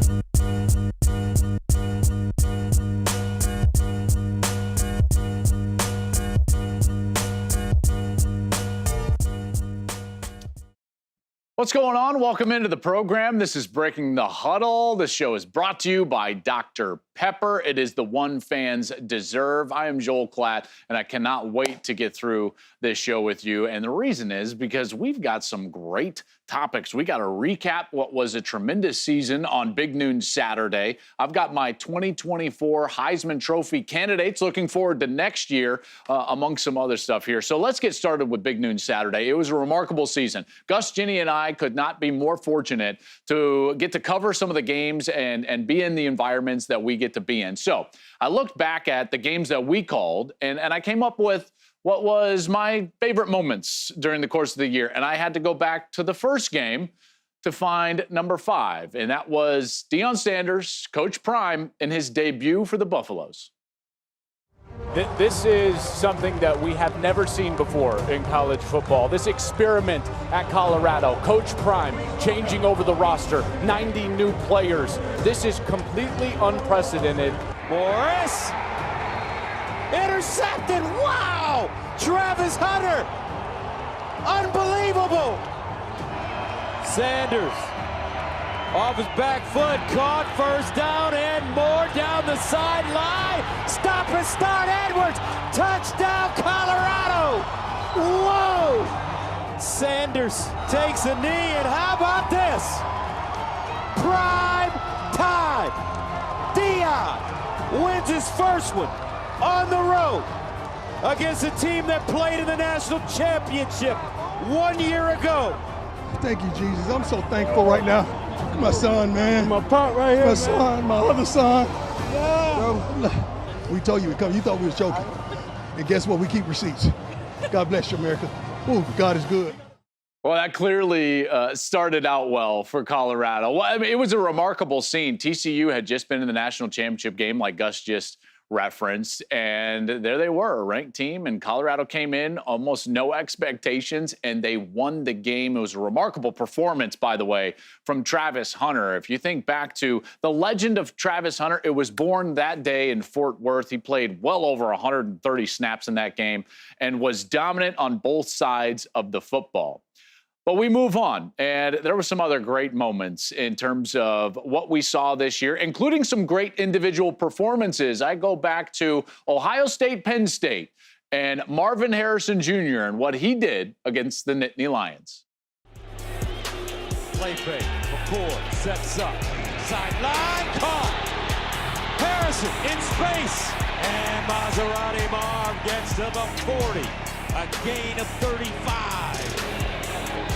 What's going on? Welcome into the program. This is Breaking the Huddle. This show is brought to you by Dr. Pepper. It is the one fans deserve. I am Joel Klatt, and I cannot wait to get through this show with you. And the reason is because we've got some great topics. We got to recap what was a tremendous season on Big Noon Saturday. I've got my 2024 Heisman Trophy candidates. Looking forward to next year, among some other stuff here. So let's get started with Big Noon Saturday. It was a remarkable season. Gus, Ginny, and I could not be more fortunate to get to cover some of the games and be in the environments that we get to be in. So I looked back at the games that we called, and I came up with what was my favorite moments during the course of the year. And I had to go back to the first game to find number 5, and that was Deion Sanders, Coach Prime, in his debut for the Buffaloes. This is something that we have never seen before in college football. This experiment at Colorado, Coach Prime changing over the roster, 90 new players. This is completely unprecedented. Morris, intercepted, wow! Travis Hunter, unbelievable! Sanders, off his back foot, caught, first down and more down the sideline. Stop and start, Edwards, touchdown Colorado! Whoa! Sanders takes a knee, and how about this? Prime time! Deion wins his first one on the road against a team that played in the national championship 1 year ago. Thank you, Jesus. I'm so thankful right now. My son, man. My pop right here. My son, my other son. Yeah. Bro, we told you to come. You thought we was joking. And guess what? We keep receipts. God bless you, America. Ooh, God is good. Well, that clearly started out well for Colorado. Well, I mean, it was a remarkable scene. TCU had just been in the national championship game, like Gus just referenced, and there they were, a ranked team, and Colorado came in almost no expectations, and they won the game. It was a remarkable performance, by the way, from Travis Hunter. If you think back to the legend of Travis Hunter, it was born that day in Fort Worth. He played well over 130 snaps in that game and was dominant on both sides of the football. But we move on, and there were some other great moments in terms of what we saw this year, including some great individual performances. I go back to Ohio State, Penn State, and Marvin Harrison Jr. and what he did against the Nittany Lions. Play fake, McCord sets up, sideline, caught. Harrison in space, and Maserati Marv gets to the 40, a gain of 35.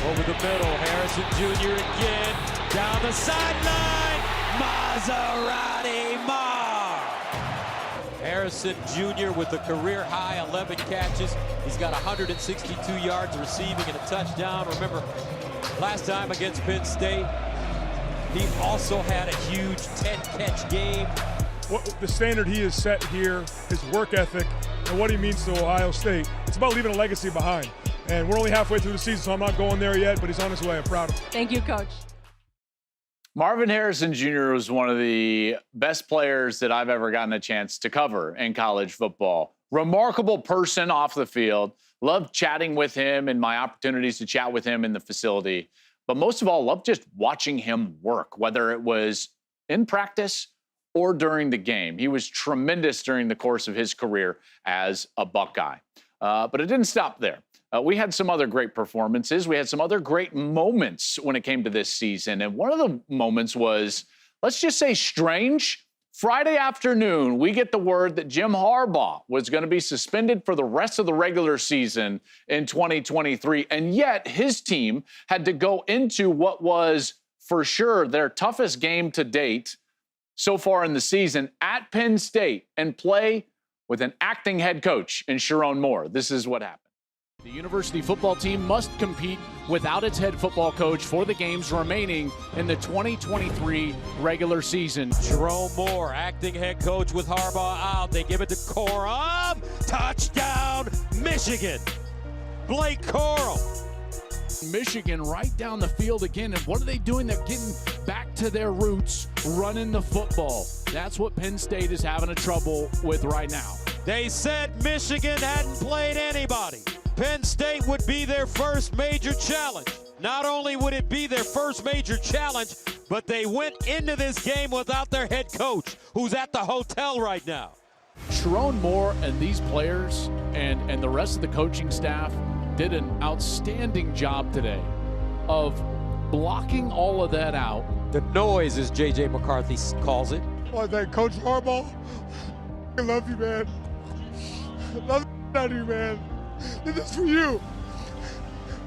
Over the middle, Harrison Jr. again, down the sideline, Maserati Marv. Harrison Jr. with a career-high 11 catches. He's got 162 yards receiving and a touchdown. Remember, last time against Penn State, he also had a huge 10-catch game. The standard he has set here, his work ethic, and what he means to Ohio State, it's about leaving a legacy behind. And we're only halfway through the season, so I'm not going there yet, but he's on his way. I'm proud of him. Thank you, Coach. Marvin Harrison Jr. was one of the best players that I've ever gotten a chance to cover in college football. Remarkable person off the field. Loved chatting with him and my opportunities to chat with him in the facility. But most of all, loved just watching him work, whether it was in practice or during the game. He was tremendous during the course of his career as a Buckeye. But it didn't stop there. We had some other great performances. We had some other great moments when it came to this season. And one of the moments was, let's just say, strange. Friday afternoon, we get the word that Jim Harbaugh was going to be suspended for the rest of the regular season in 2023. And yet his team had to go into what was for sure their toughest game to date so far in the season at Penn State and play with an acting head coach in Sharon Moore. This is what happened. The university football team must compete without its head football coach for the games remaining in the 2023 regular season. Jerome Moore, acting head coach with Harbaugh out. They give it to Corum. Touchdown, Michigan. Blake Corum. Michigan right down the field again. And what are they doing? They're getting back to their roots, running the football. That's what Penn State is having a trouble with right now. They said Michigan hadn't played anybody. Penn State would be their first major challenge. Not only would it be their first major challenge, but they went into this game without their head coach, who's at the hotel right now. Sharon Moore and these players and the rest of the coaching staff did an outstanding job today of blocking all of that out. The noise, as J.J. McCarthy calls it. I want to thank Coach Harbaugh. I love you, man. Love the out of you, man. This is for you.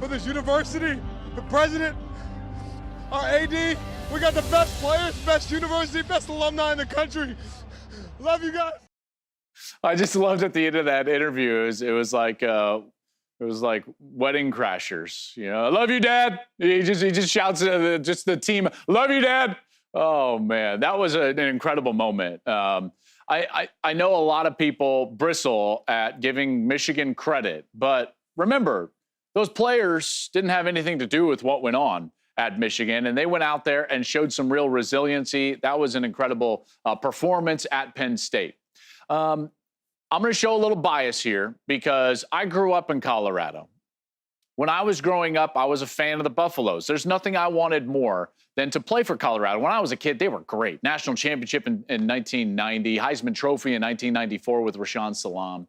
For this university, the president, our AD. We got the best players, best university, best alumni in the country. Love you guys. I just loved at the end of that interview. It was like wedding crashers. You know, I love you, Dad. He just shouts at just the team, love you, Dad. Oh man, that was an incredible moment. I know a lot of people bristle at giving Michigan credit, but remember, those players didn't have anything to do with what went on at Michigan, and they went out there and showed some real resiliency. That was an incredible performance at Penn State. I'm going to show a little bias here because I grew up in Colorado. When I was growing up, I was a fan of the Buffaloes. There's nothing I wanted more than to play for Colorado. When I was a kid, they were great. National championship in 1990, Heisman Trophy in 1994 with Rashaan Salam.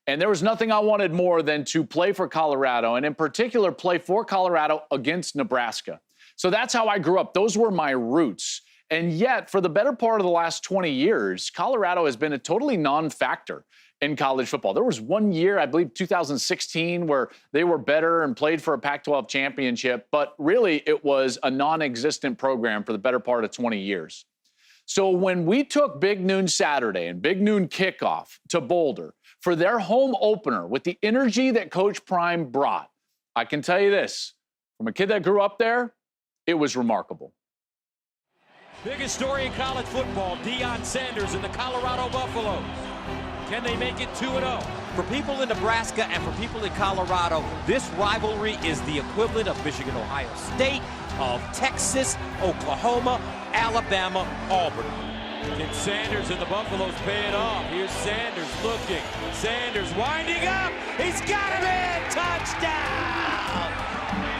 And there was nothing I wanted more than to play for Colorado, and in particular, play for Colorado against Nebraska. So that's how I grew up. Those were my roots. And yet, for the better part of the last 20 years, Colorado has been a totally non-factor in college football. There was one year, I believe 2016, where they were better and played for a Pac-12 championship, but really it was a non-existent program for the better part of 20 years. So when we took Big Noon Saturday and Big Noon Kickoff to Boulder for their home opener with the energy that Coach Prime brought, I can tell you this, from a kid that grew up there, it was remarkable. Biggest story in college football, Deion Sanders and the Colorado Buffaloes. Can they make it 2-0? For people in Nebraska and for people in Colorado, this rivalry is the equivalent of Michigan, Ohio State, of Texas, Oklahoma, Alabama, Auburn. Can Sanders and the Buffaloes pay it off? Here's Sanders looking. Sanders winding up. He's got him in. Touchdown!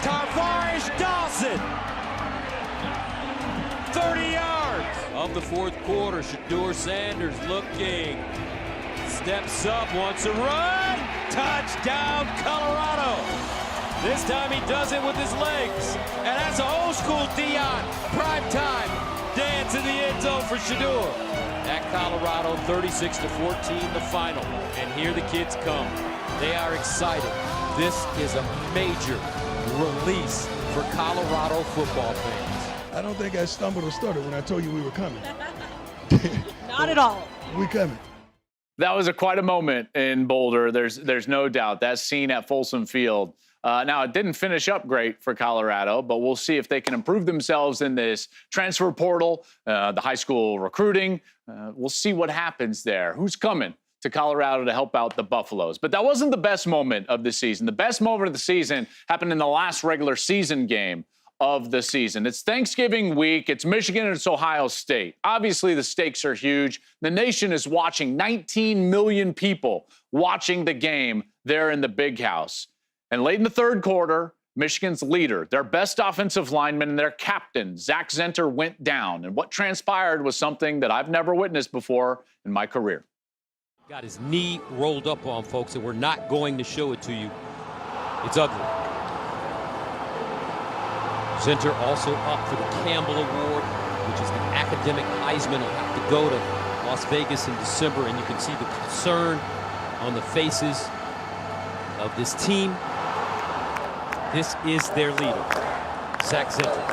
Tarvarish Dawson. 30 yards of the fourth quarter. Shedeur Sanders looking. Steps up, wants a run. Touchdown, Colorado. This time he does it with his legs. And that's an old school Deion prime time dance in the end zone for Shedeur. At Colorado, 36-14, the final. And here the kids come. They are excited. This is a major release for Colorado football fans. I don't think I stumbled or stuttered when I told you we were coming. Not at all. We coming. That was quite a moment in Boulder. There's no doubt. That scene at Folsom Field. Now, it didn't finish up great for Colorado, but we'll see if they can improve themselves in this transfer portal, the high school recruiting. We'll see what happens there. Who's coming to Colorado to help out the Buffaloes? But that wasn't the best moment of the season. The best moment of the season happened in the last regular season game of the season. It's Thanksgiving week. It's Michigan and it's Ohio State. Obviously, the stakes are huge. The nation is watching. 19 million people watching the game there in the Big House. And late in the third quarter, Michigan's leader, their best offensive lineman, and their captain, Zach Zenter, went down. And what transpired was something that I've never witnessed before in my career. Got his knee rolled up on, folks, and we're not going to show it to you. It's ugly. Zenter also up for the Campbell Award, which is the academic Heisman. He'll have to go to Las Vegas in December, and you can see the concern on the faces of this team. This is their leader, Zach Zenter.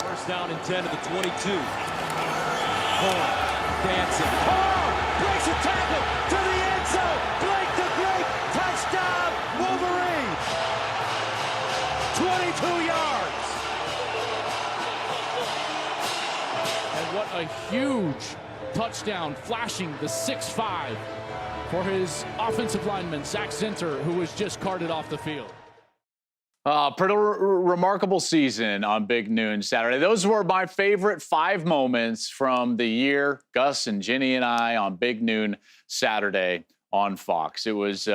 First down and 10 to the 22. Horn dancing. Horn breaks a tackle to the end zone. Blake the Great, touchdown, Wolverines. 22 yards. And what a huge touchdown, flashing the 6'5", for his offensive lineman, Zach Zinter, who was just carted off the field. Pretty remarkable season on Big Noon Saturday. Those were my favorite 5 moments from the year, Gus and Ginny and I on Big Noon Saturday on Fox. It was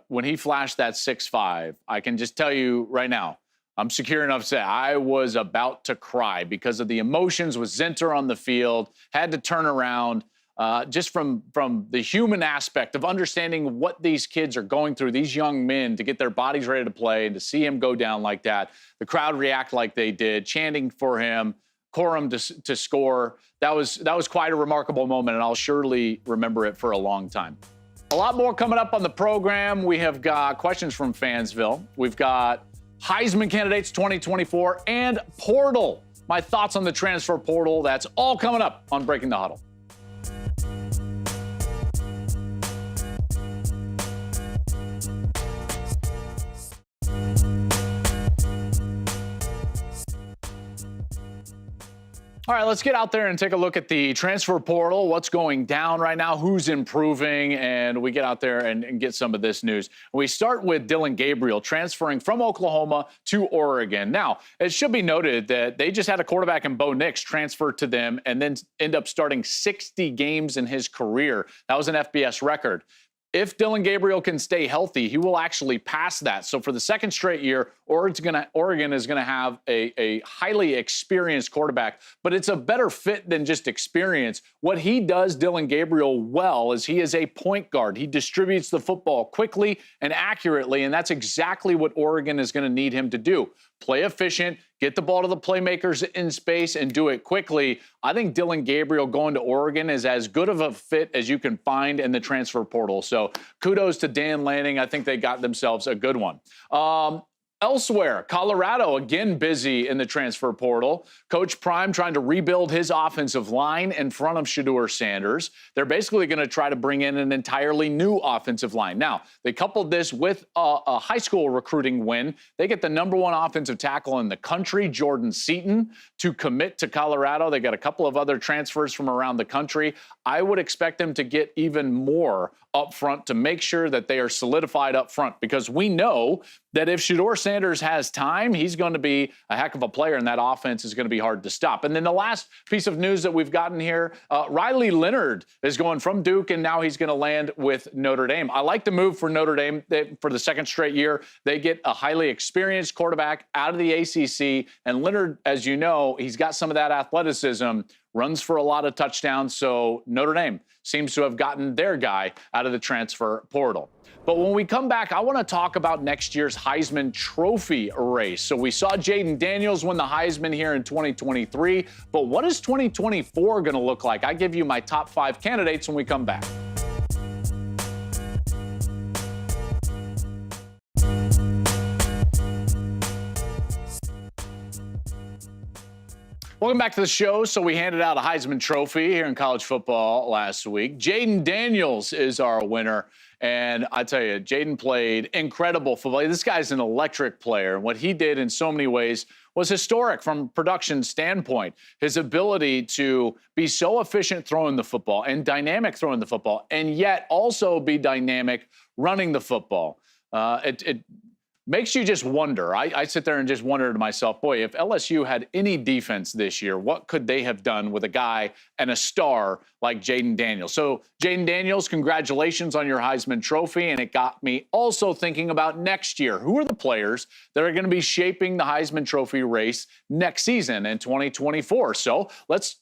when he flashed that 6'5", I can just tell you right now, I'm secure enough to say I was about to cry because of the emotions with Zinter on the field, had to turn around. Just from the human aspect of understanding what these kids are going through, these young men, to get their bodies ready to play and to see him go down like that, the crowd react like they did, chanting for him, Corum to score. That was quite a remarkable moment, and I'll surely remember it for a long time. A lot more coming up on the program. We have got questions from Fansville. We've got Heisman candidates 2024 and portal. My thoughts on the transfer portal. That's all coming up on Breaking the Huddle. All right, let's get out there and take a look at the transfer portal, what's going down right now, who's improving, and we get out there and get some of this news. We start with Dillon Gabriel transferring from Oklahoma to Oregon. Now, it should be noted that they just had a quarterback in Bo Nix transfer to them and then end up starting 60 games in his career. That was an FBS record. If Dillon Gabriel can stay healthy, he will actually pass that. So for the second straight year, Oregon is going to have a highly experienced quarterback, but it's a better fit than just experience. What he does, Dillon Gabriel, well, is he is a point guard. He distributes the football quickly and accurately, and that's exactly what Oregon is going to need him to do. Play efficient, get the ball to the playmakers in space, and do it quickly. I think Dillon Gabriel going to Oregon is as good of a fit as you can find in the transfer portal. So kudos to Dan Lanning. I think they got themselves a good one. Elsewhere, Colorado, again busy in the transfer portal. Coach Prime trying to rebuild his offensive line in front of Shedeur Sanders. They're basically going to try to bring in an entirely new offensive line. Now, they coupled this with a high school recruiting win. They get the #1 offensive tackle in the country, Jordan Seaton, to commit to Colorado. They got a couple of other transfers from around the country. I would expect them to get even more up front to make sure that they are solidified up front, because we know that if Shedeur Sanders has time, he's going to be a heck of a player, and that offense is going to be hard to stop. And then the last piece of news that we've gotten here, Riley Leonard is going from Duke, and now he's going to land with Notre Dame. I like the move for Notre Dame. For the second straight year, they get a highly experienced quarterback out of the ACC, and Leonard, as you know, he's got some of that athleticism, runs for a lot of touchdowns, so Notre Dame seems to have gotten their guy out of the transfer portal. But when we come back, I want to talk about next year's Heisman Trophy race. So we saw Jaden Daniels win the Heisman here in 2023, but what is 2024 going to look like? I give you my top 5 candidates when we come back. Welcome back to the show. So we handed out a Heisman Trophy here in college football last week. Jaden Daniels is our winner. And I tell you, Jaden played incredible football. This guy's an electric player. And what he did in so many ways was historic from a production standpoint. His ability to be so efficient throwing the football and dynamic throwing the football, and yet also be dynamic running the football. It makes you just wonder. I sit there and just wonder to myself, boy, if LSU had any defense this year, what could they have done with a guy and a star like Jaden Daniels? So, Jaden Daniels, congratulations on your Heisman Trophy. And it got me also thinking about next year. Who are the players that are going to be shaping the Heisman Trophy race next season in 2024? So let's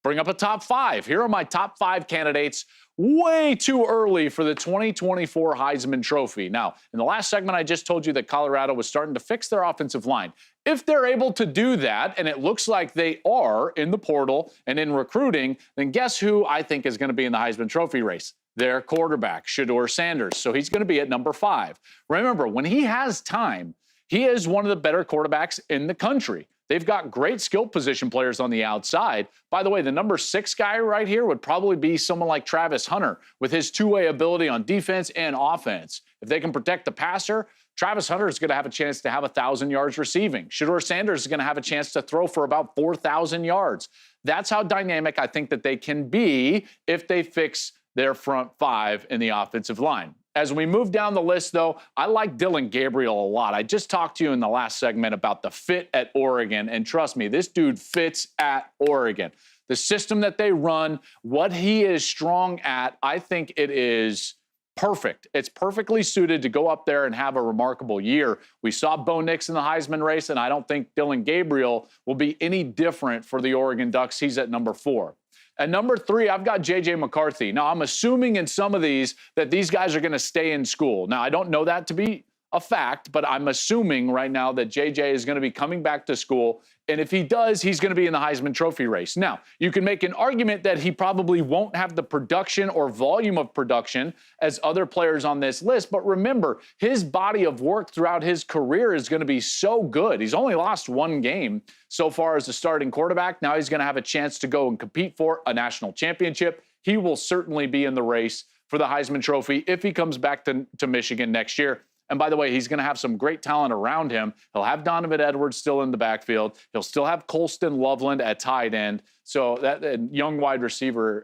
bring up a top 5. Here are my top 5 candidates. Way too early for the 2024 Heisman Trophy. Now, in the last segment, I just told you that Colorado was starting to fix their offensive line. If they're able to do that, and it looks like they are in the portal and in recruiting, then guess who I think is going to be in the Heisman Trophy race? Their quarterback, Shedeur Sanders. So he's going to be at number 5. Remember, when he has time, he is one of the better quarterbacks in the country. They've got great skill position players on the outside. By the way, the number 6 guy right here would probably be someone like Travis Hunter with his two-way ability on defense and offense. If they can protect the passer, Travis Hunter is going to have a chance to have 1,000 yards receiving. Shedeur Sanders is going to have a chance to throw for about 4,000 yards. That's how dynamic I think that they can be if they fix their front five in the offensive line. As we move down the list, though, I like Dillon Gabriel a lot. I just talked to you in the last segment about the fit at Oregon, and trust me, this dude fits at Oregon. The system that they run, what he is strong at, I think it is perfect. It's perfectly suited to go up there and have a remarkable year. We saw Bo Nix in the Heisman race, and I don't think Dillon Gabriel will be any different for the Oregon Ducks. He's at number 4. At number 3, I've got J.J. McCarthy. Now, I'm assuming in some of these that these guys are going to stay in school. Now, I don't know that to be a fact, but I'm assuming right now that J.J. is going to be coming back to school. And if he does, he's going to be in the Heisman Trophy race. Now, you can make an argument that he probably won't have the production or volume of production as other players on this list. But remember, his body of work throughout his career is going to be so good. He's only lost 1 game so far as a starting quarterback. Now he's going to have a chance to go and compete for a national championship. He will certainly be in the race for the Heisman Trophy if he comes back to Michigan next year. And by the way, he's going to have some great talent around him. He'll have Donovan Edwards still in the backfield. He'll still have Colston Loveland at tight end. So that young wide receivers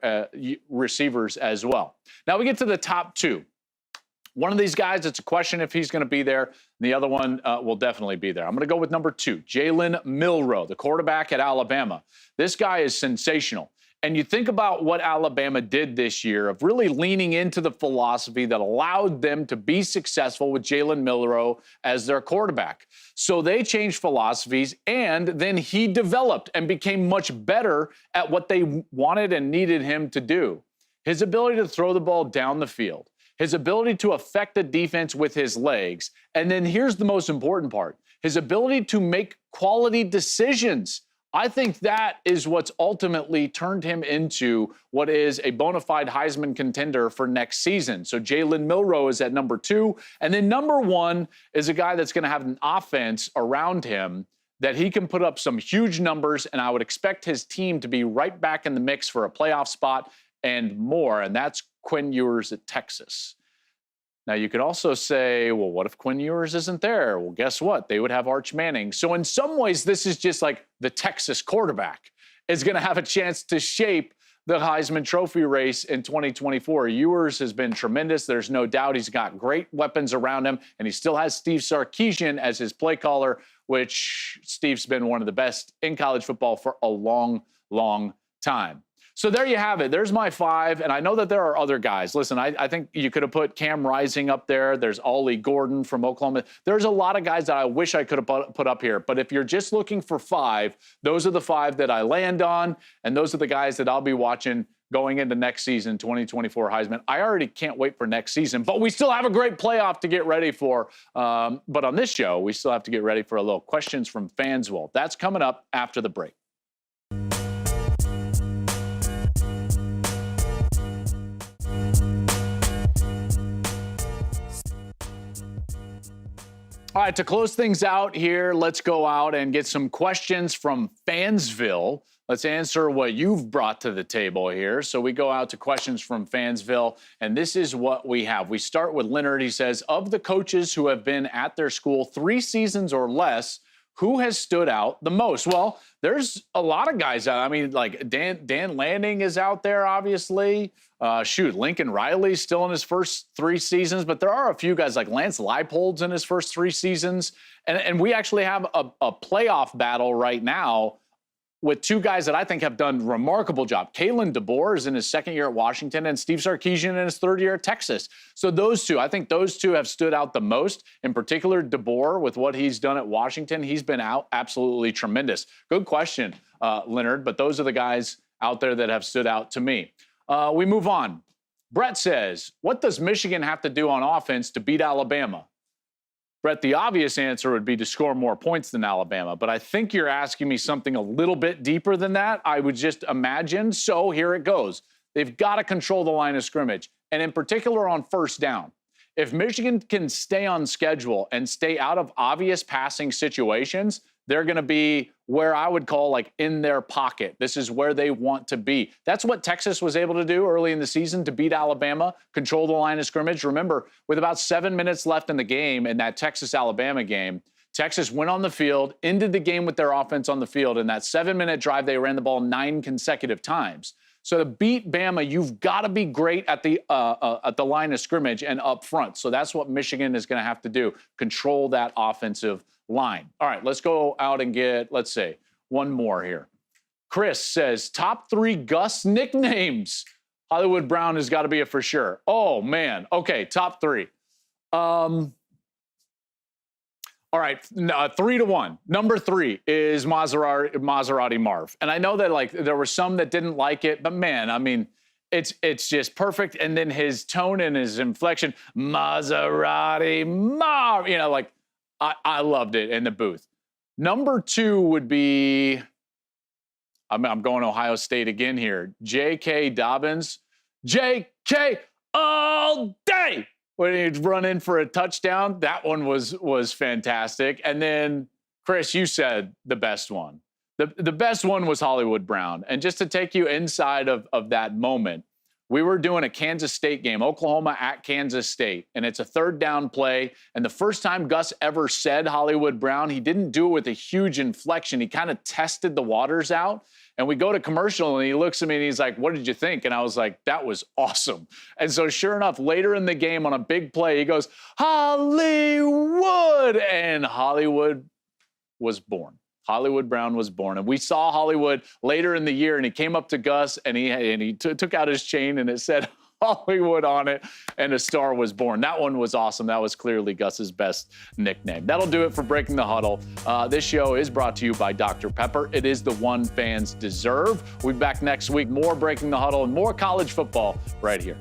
as well. Now we get to the top 2. One of these guys, it's a question if he's going to be there. The other one will definitely be there. I'm going to go with number 2, Jalen Milroe, the quarterback at Alabama. This guy is sensational. And you think about what Alabama did this year of really leaning into the philosophy that allowed them to be successful with Jalen Milroe as their quarterback. So they changed philosophies, and then he developed and became much better at what they wanted and needed him to do. His ability to throw the ball down the field, his ability to affect the defense with his legs, and then here's the most important part, his ability to make quality decisions. I think that is what's ultimately turned him into what is a bona fide Heisman contender for next season. So Jalen Milroe is at number 2. And then number 1 is a guy that's going to have an offense around him that he can put up some huge numbers, and I would expect his team to be right back in the mix for a playoff spot and more, and that's Quinn Ewers at Texas. Now, you could also say, well, what if Quinn Ewers isn't there? Well, guess what? They would have Arch Manning. So in some ways, this is just like the Texas quarterback is going to have a chance to shape the Heisman Trophy race in 2024. Ewers has been tremendous. There's no doubt he's got great weapons around him, and he still has Steve Sarkisian as his play caller, which Steve's been one of the best in college football for a long, long time. So there you have it. There's my 5, and I know that there are other guys. Listen, I think you could have put Cam Rising up there. There's Ollie Gordon from Oklahoma. There's a lot of guys that I wish I could have put up here. But if you're just looking for 5, those are the 5 that I land on, and those are the guys that I'll be watching going into next season, 2024 Heisman. I already can't wait for next season, but we still have a great playoff to get ready for. But on this show, we still have to get ready for a little questions from Fansville. That's coming up after the break. All right, to close things out here, let's go out and get some questions from Fansville. Let's answer what you've brought to the table here. So we go out to questions from Fansville, and this is what we have. We start with Leonard. He says, of the coaches who have been at their school 3 seasons or less, who has stood out the most? Well, there's a lot of guys. I mean, like Dan Lanning is out there, obviously. Lincoln Riley's still in his first 3 seasons, but there are a few guys like Lance Leipold's in his first 3 seasons. And we actually have a playoff battle right now with 2 guys that I think have done a remarkable job. Kalen DeBoer is in his 2nd year at Washington, and Steve Sarkisian in his 3rd year at Texas. So those 2, I think those 2 have stood out the most. In particular, DeBoer, with what he's done at Washington, he's been out absolutely tremendous. Good question, Leonard, but those are the guys out there that have stood out to me. We move on. Brett says, what does Michigan have to do on offense to beat Alabama? Brett, the obvious answer would be to score more points than Alabama, but I think you're asking me something a little bit deeper than that. I would just imagine. So here it goes. They've got to control the line of scrimmage, and in particular on first down. If Michigan can stay on schedule and stay out of obvious passing situations, they're going to be where I would call like in their pocket. This is where they want to be. That's what Texas was able to do early in the season to beat Alabama, control the line of scrimmage. Remember, with about 7 minutes left in the game in that Texas-Alabama game, Texas went on the field, ended the game with their offense on the field. In that 7-minute drive, they ran the ball 9 consecutive times. So to beat Bama, you've got to be great at the line of scrimmage and up front. So that's what Michigan is going to have to do, control that offensive line. All right, let's go out and get, let's say, one more here. Chris says, top 3 Gus nicknames. Hollywood Brown has got to be it for sure. Oh, man. Okay, top 3. All right, 3-1. Number 3 is Maserati Marv. And I know that, like, there were some that didn't like it, but, man, I mean, it's just perfect. And then his tone and his inflection, Maserati Marv, you know, like, I loved it in the booth. Number 2 would be, I'm going Ohio State again here, J.K. Dobbins. J.K. all day. When he'd run in for a touchdown, that one was fantastic. And then, Chris, you said the best one. The best one was Hollywood Brown. And just to take you inside of that moment, we were doing a Kansas State game, Oklahoma at Kansas State, and it's a 3rd down play. And the first time Gus ever said Hollywood Brown, he didn't do it with a huge inflection. He kind of tested the waters out. And we go to commercial, and he looks at me, and he's like, what did you think? And I was like, that was awesome. And so sure enough, later in the game on a big play, he goes, Hollywood! And Hollywood was born. Hollywood Brown was born. And we saw Hollywood later in the year, and he came up to Gus, and he took out his chain, and it said Hollywood on it, and a star was born. That one was awesome. That was clearly Gus's best nickname. That'll do it for Breaking the Huddle. This show is brought to you by Dr. Pepper. It is the one fans deserve. We'll be back next week. More Breaking the Huddle and more college football right here.